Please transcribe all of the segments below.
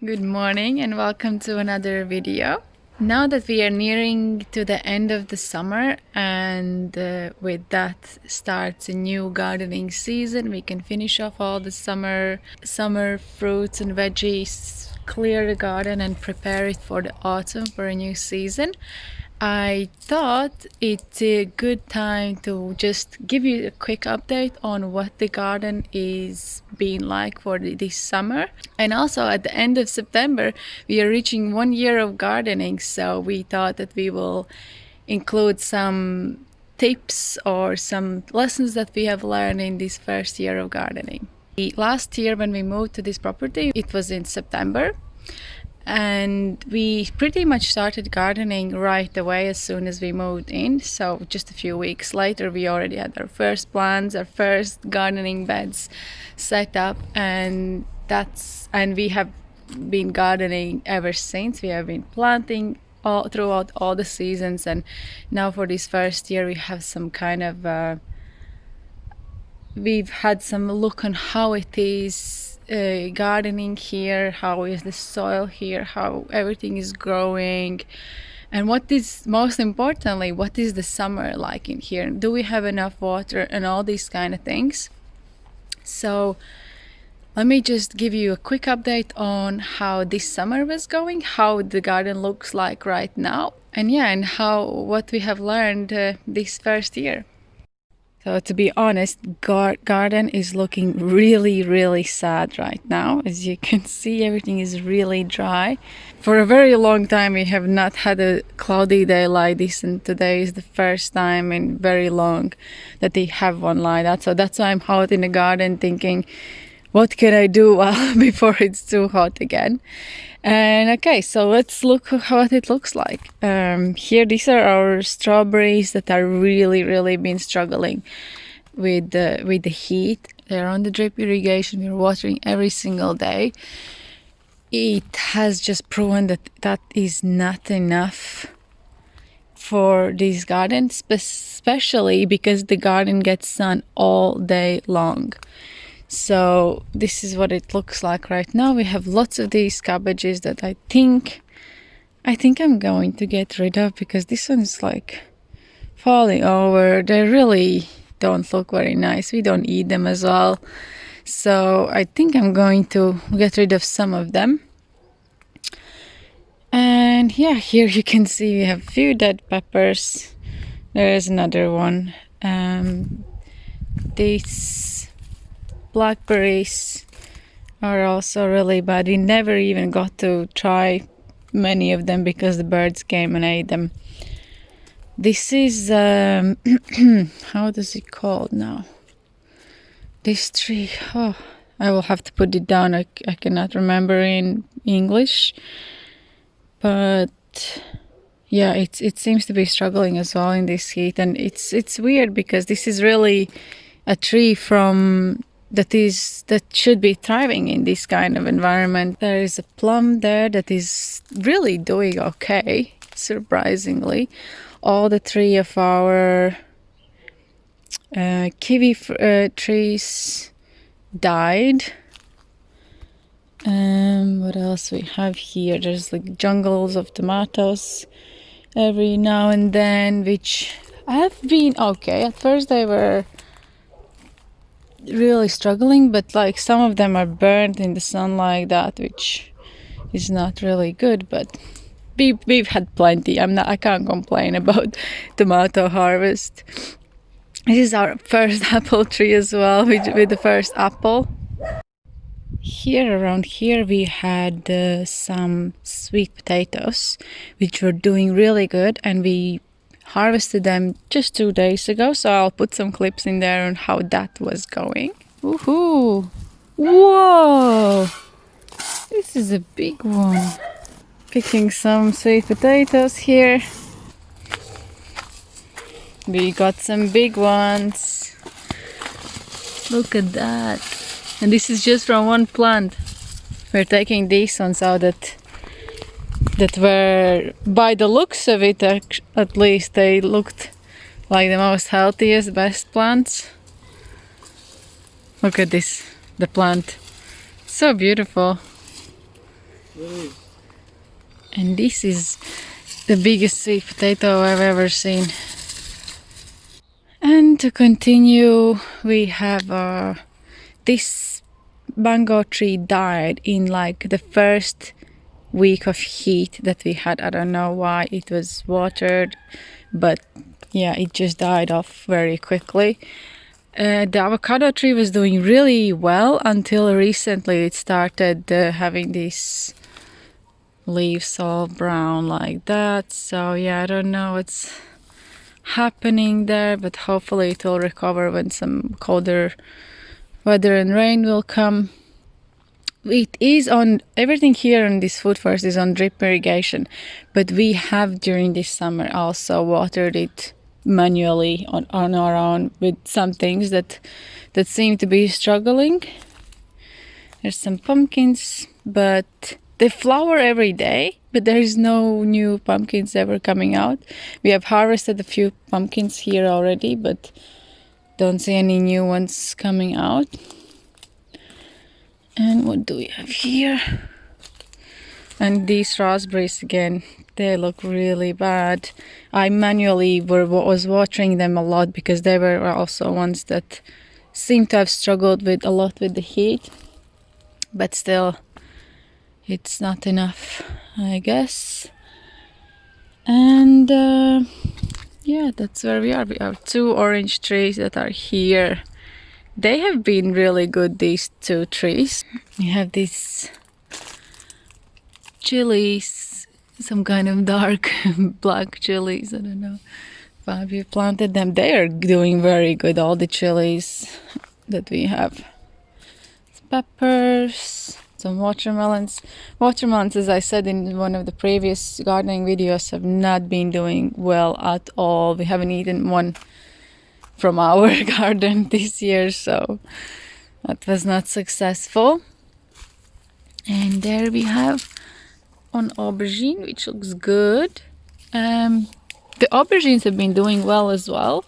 Good morning and welcome to another video. Now that we are nearing to the end of the summer and with that starts a new gardening season, we can finish off all the summer fruits and veggies, clear the garden and prepare it for the autumn for a new season. I thought it's a good time to just give you a quick update on what the garden is being like for this summer. And also at the end of September, we are reaching 1 year of gardening, so we thought that we will include some tips or some lessons that we have learned in this first year of gardening. Last year when we moved to this property, it was in September. And we pretty much started gardening right away as soon as we moved in. So just a few weeks later, we already had our first plants, our first gardening beds set up, and we have been gardening ever since. We have been planting throughout all the seasons, and now for this first year, we have some kind of we've had some look on how it is gardening here, how is the soil here, how everything is growing, and what is most importantly, what is the summer like in here? Do we have enough water and all these kind of things? So let me just give you a quick update on how this summer was going, how the garden looks like right now, and what we have learned this first year. So to be honest, garden is looking really, really sad right now. As you can see, everything is really dry. For a very long time, we have not had a cloudy day like this, and today is the first time in very long that they have one like that. So that's why I'm out in the garden thinking, what can I do before it's too hot again? And okay, so let's look at what it looks like. Here, these are our strawberries that are really been struggling with the heat. They're on the drip irrigation. We're watering every single day. It has just proven that that is not enough for this garden, especially because the garden gets sun all day long. So this is what it looks like right now. We have lots of these cabbages that I think I'm going to get rid of because this one's like falling over. They really don't look very nice. We don't eat them as well. So I think I'm going to get rid of some of them. And yeah, here you can see we have a few dead peppers. There is another one. These blackberries are also really bad. We never even got to try many of them because the birds came and ate them. This is how does it called now? This tree. Oh, I will have to put it down. I cannot remember in English, but yeah, it seems to be struggling as well in this heat, and it's weird because this is really a tree that should be thriving in this kind of environment. There is a plum there that is really doing okay, surprisingly. All the three of our kiwi trees died. What else we have here? There's like jungles of tomatoes every now and then, which have been okay. At first they were really struggling, but like some of them are burnt in the sun like that, which is not really good, but we've had plenty. I can't complain about tomato harvest. This is our first apple tree as well, with the first apple. Here around here we had some sweet potatoes which were doing really good, and we harvested them just 2 days ago, so I'll put some clips in there on how that was going. Woohoo! Whoa! This is a big one. Picking some sweet potatoes here. We got some big ones. Look at that. And this is just from one plant. We're taking these ones out that were, by the looks of it, at least they looked like the most healthiest, best plants. Look at this, the plant. So beautiful. And this is the biggest sweet potato I've ever seen. And to continue, we have this mango tree died in like the first week of heat that we had. I don't know why it was watered, but yeah, it just died off very quickly. The avocado tree was doing really well until recently it started having these leaves all brown like that. So yeah, I don't know what's happening there, but hopefully it will recover when some colder weather and rain will come. It is on everything here on this food forest is on drip irrigation, but we have during this summer also watered it manually on our own with some things that seem to be struggling. There's some pumpkins, but they flower every day, but there is no new pumpkins ever coming out. We have harvested a few pumpkins here already, but don't see any new ones coming out. And what do we have here? And these raspberries again, they look really bad. I manually was watering them a lot because they were also ones that seem to have struggled with a lot with the heat. But still, it's not enough, I guess. And yeah, that's where we are. We have 2 orange trees that are here. They have been really good, these 2 trees. We have these chilies, some kind of dark black chilies, I don't know. But we planted them. They are doing very good, all the chilies that we have. Peppers, some watermelons. Watermelons, as I said in one of the previous gardening videos, have not been doing well at all. We haven't eaten one from our garden this year, so that was not successful. And there we have an aubergine, which looks good. The aubergines have been doing well as well,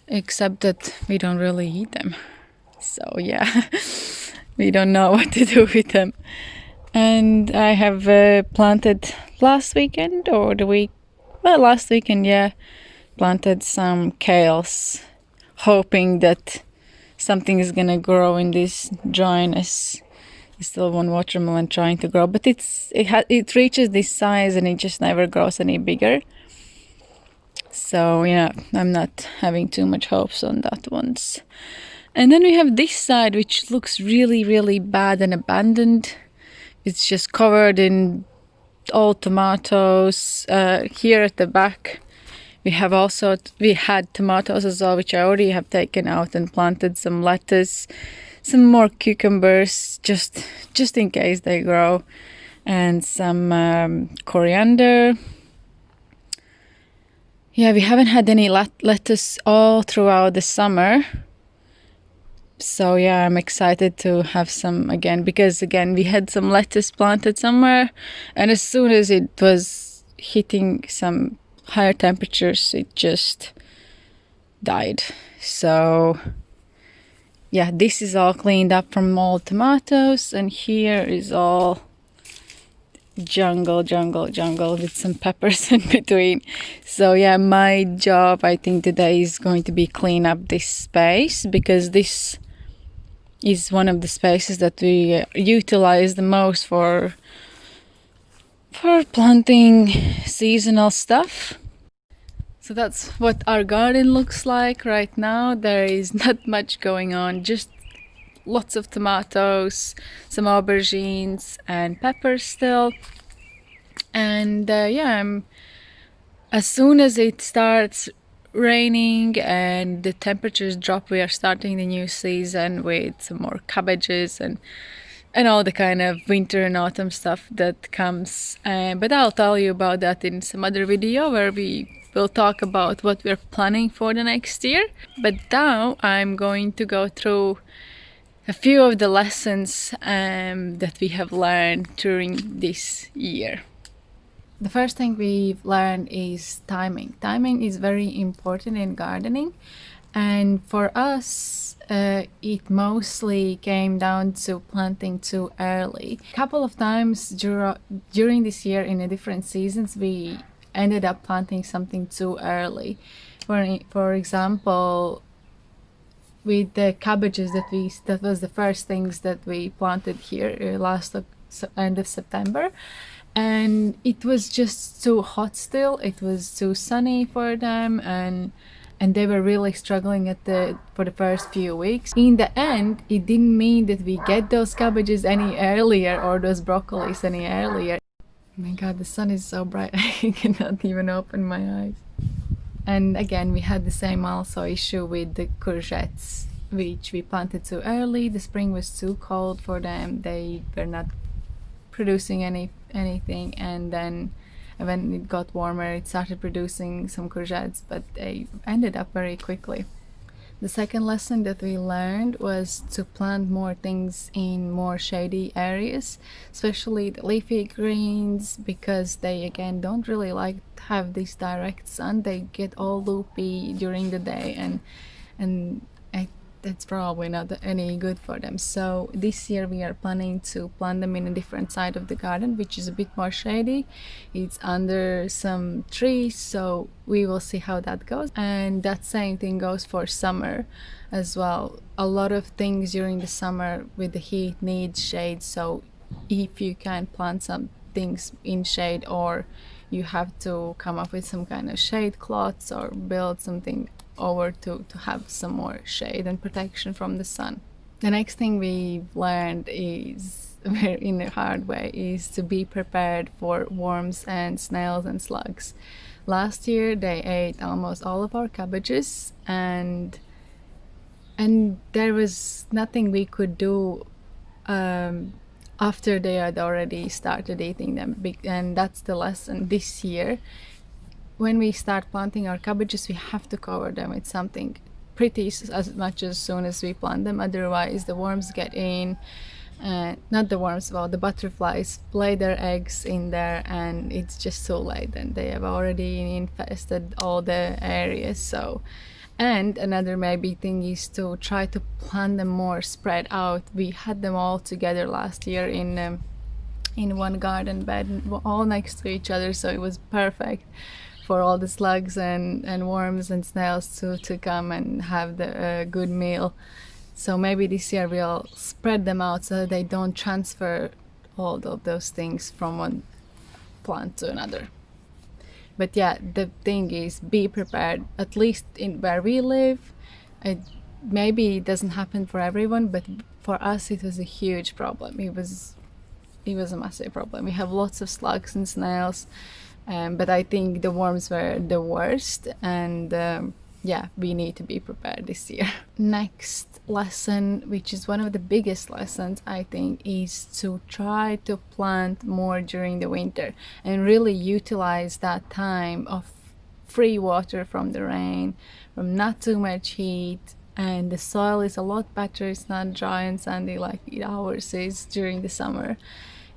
except that we don't really eat them. So yeah, we don't know what to do with them. And I have planted last weekend, yeah, planted some kales, hoping that something is gonna grow in this dryness. There's still one watermelon trying to grow, but it reaches this size and it just never grows any bigger. So yeah, I'm not having too much hopes on that ones. And then we have this side, which looks really, really bad and abandoned. It's just covered in old tomatoes. Here at the back, we had tomatoes as well, which I already have taken out and planted some lettuce, some more cucumbers, just in case they grow, and some coriander. Yeah, we haven't had any lettuce all throughout the summer. So yeah, I'm excited to have some again, because again, we had some lettuce planted somewhere, and as soon as it was hitting some higher temperatures, it just died. So yeah, this is all cleaned up from all tomatoes, and here is all jungle with some peppers in between. So yeah, my job I think today is going to be clean up this space, because this is one of the spaces that we utilize the most for planting seasonal stuff. So that's what our garden looks like right now. There is not much going on, just lots of tomatoes, some aubergines and peppers still. And yeah, as soon as it starts raining and the temperatures drop, we are starting the new season with some more cabbages and all the kind of winter and autumn stuff that comes. But I'll tell you about that in some other video where we will talk about what we're planning for the next year. But now I'm going to go through a few of the lessons that we have learned during this year. The first thing we've learned is timing. Timing is very important in gardening, And for us, it mostly came down to planting too early. A couple of times during this year in the different seasons, we ended up planting something too early. For example, with the cabbages that was the first things that we planted here end of September, and it was just too hot still. It was too sunny for them, and they were really struggling for the first few weeks. In the end, it didn't mean that we get those cabbages any earlier or those broccolis any earlier. Oh my god, the sun is so bright I cannot even open my eyes. And again, we had the same also issue with the courgettes, which we planted too early. The spring was too cold for them. They were not producing anything, and then when it got warmer, it started producing some courgettes, but they ended up very quickly. The second lesson that we learned was to plant more things in more shady areas, especially the leafy greens, because they again don't really like to have this direct sun. They get all loopy during the day, and it's probably not any good for them. So this year we are planning to plant them in a different side of the garden, which is a bit more shady. It's under some trees, so we will see how that goes. And that same thing goes for summer as well. A lot of things during the summer with the heat need shade, so if you can plant some things in shade, or you have to come up with some kind of shade cloths or build something over to have some more shade and protection from the sun. The next thing we've learned is, in a hard way, is to be prepared for worms and snails and slugs. Last year they ate almost all of our cabbages, and there was nothing we could do after they had already started eating them. And that's the lesson this year. When we start planting our cabbages, we have to cover them with something pretty as much as soon as we plant them. Otherwise, the worms get in. Not the worms, well, the butterflies lay their eggs in there, and it's just too late. And they have already infested all the areas. So, and another maybe thing is to try to plant them more spread out. We had them all together last year in one garden bed, all next to each other, so it was perfect for all the slugs and worms and snails to come and have the good meal. So maybe this year we'll spread them out so that they don't transfer all of those things from one plant to another. But yeah, the thing is, be prepared. At least in where we live, maybe it doesn't happen for everyone, but for us it was a huge problem. It was a massive problem. We have lots of slugs and snails, but I think the worms were the worst, and yeah, we need to be prepared this year. Next lesson, which is one of the biggest lessons I think, is to try to plant more during the winter and really utilize that time of free water from the rain, from not too much heat, and the soil is a lot better. It's not dry and sandy like ours is during the summer.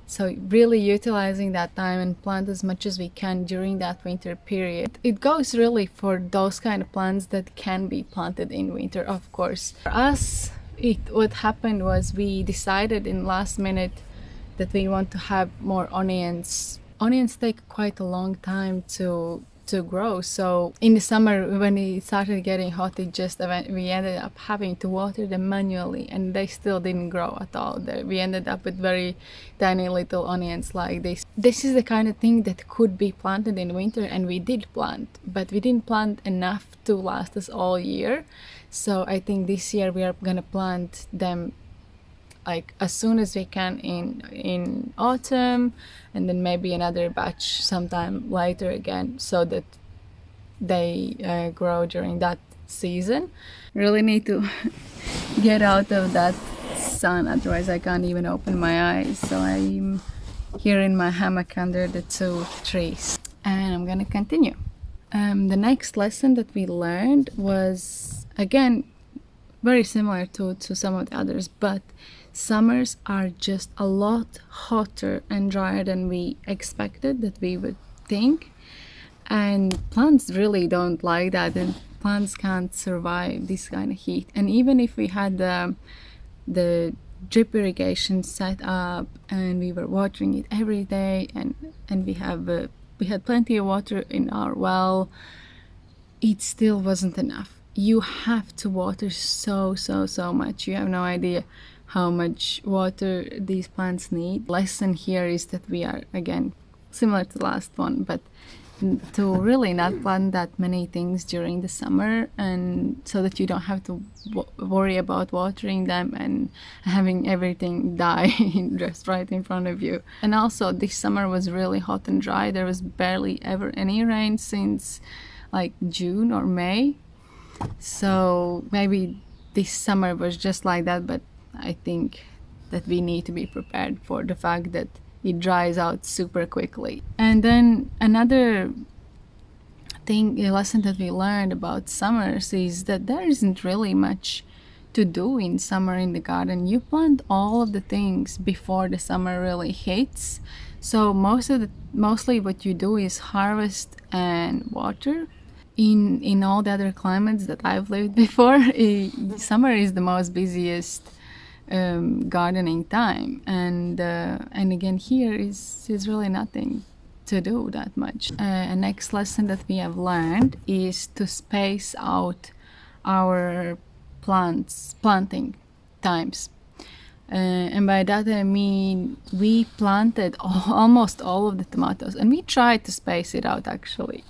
So really utilizing that time and plant as much as we can during that winter period. It goes really for those kind of plants that can be planted in winter, of course. For us, what happened was we decided in last minute that we want to have more onions. Onions take quite a long time to grow, so in the summer when it started getting hot, we ended up having to water them manually, and they still didn't grow at all. We ended up with very tiny little onions like this. This is the kind of thing that could be planted in winter, and we did plant, but we didn't plant enough to last us all year. So I think this year we are gonna plant them like as soon as we can in autumn, and then maybe another batch sometime later again, so that they grow during that season. Really need to get out of that sun, otherwise I can't even open my eyes. So I'm here in my hammock under the two trees, and I'm gonna continue. The next lesson that we learned was, again, very similar to some of the others, but summers are just a lot hotter and drier than we expected, that we would think. And plants really don't like that, and plants can't survive this kind of heat. And even if we had the drip irrigation set up and we were watering it every day, and we had plenty of water in our well, it still wasn't enough. You have to water so much. You have no idea how much water these plants need. Lesson here is that we are, again, similar to the last one, but to really not plant that many things during the summer, and so that you don't have to worry about watering them and having everything die just right in front of you. And also, this summer was really hot and dry. There was barely ever any rain since like June or May. So maybe this summer was just like that, but I think that we need to be prepared for the fact that it dries out super quickly. And then another thing, a lesson that we learned about summers is that there isn't really much to do in summer in the garden. You plant all of the things before the summer really hits. So mostly what you do is harvest and water. In all the other climates that I've lived before, summer is the most busiest gardening time, and again here is really nothing to do that much. A next lesson that we have learned is to space out our planting times. And by that I mean we planted almost all of the tomatoes, and we tried to space it out actually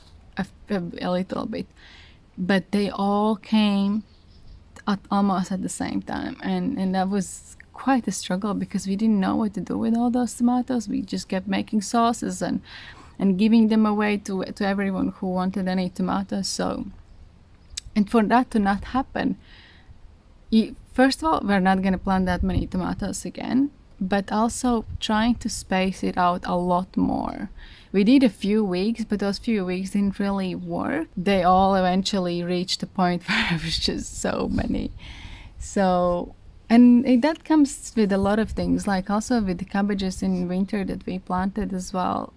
a little bit, but they all came almost at the same time, and that was quite a struggle because we didn't know what to do with all those tomatoes. We just kept making sauces and giving them away to everyone who wanted any tomatoes. So, and for that to not happen, first of all, we're not going to plant that many tomatoes again, but also trying to space it out a lot more. We did a few weeks, but those few weeks didn't really work. They all eventually reached a point where it was just so many. So, and that comes with a lot of things, like also with the cabbages in winter that we planted as well.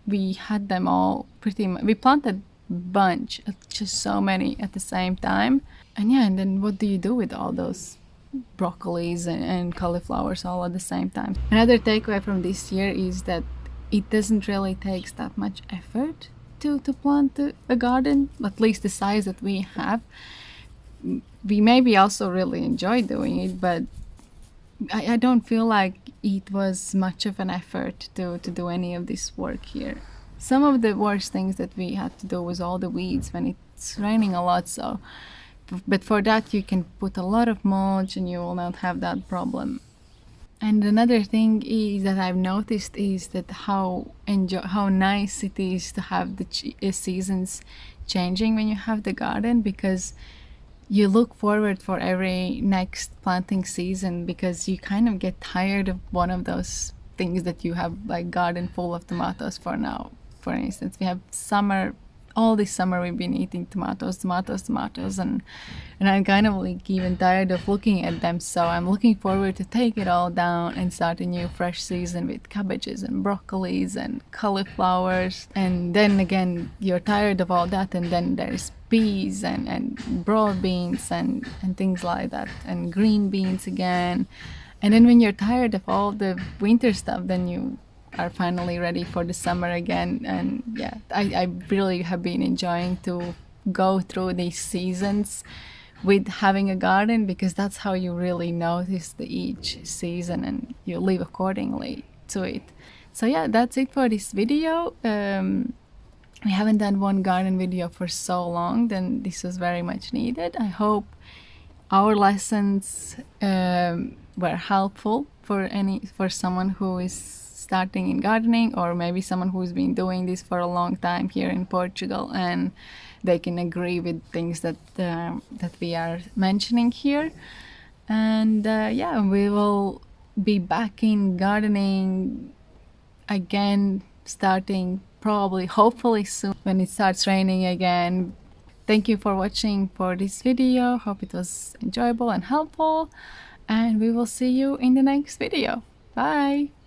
We had them all pretty much, we planted a bunch, just so many at the same time. And yeah, and then what do you do with all those broccolis and cauliflowers all at the same time? Another takeaway from this year is that it doesn't really take that much effort to plant a garden, at least the size that we have. We maybe also really enjoy doing it, but I don't feel like it was much of an effort to do any of this work here. Some of the worst things that we had to do was all the weeds when it's raining a lot, so but for that you can put a lot of mulch and you will not have that problem. And another thing is that I've noticed is that how nice it is to have the seasons changing when you have the garden, because you look forward for every next planting season, because you kind of get tired of one of those things that you have, like garden full of tomatoes for now. For instance, we have summer. All this summer we've been eating tomatoes, and I'm kind of like even tired of looking at them. So I'm looking forward to take it all down and start a new fresh season with cabbages and broccolis and cauliflowers. And then again, you're tired of all that, and then there's peas and broad beans and things like that, and green beans again. And then when you're tired of all the winter stuff, then you are finally ready for the summer again. And yeah, I really have been enjoying to go through these seasons with having a garden, because that's how you really notice each season and you live accordingly to it. So yeah, that's it for this video. We haven't done one garden video for so long, then this was very much needed. I hope our lessons were helpful for someone who is starting in gardening, or maybe someone who's been doing this for a long time here in Portugal, and they can agree with things that we are mentioning here. And yeah, we will be back in gardening again, starting probably, hopefully soon, when it starts raining again. Thank you for watching for this video. Hope it was enjoyable and helpful, and we will see you in the next video. Bye!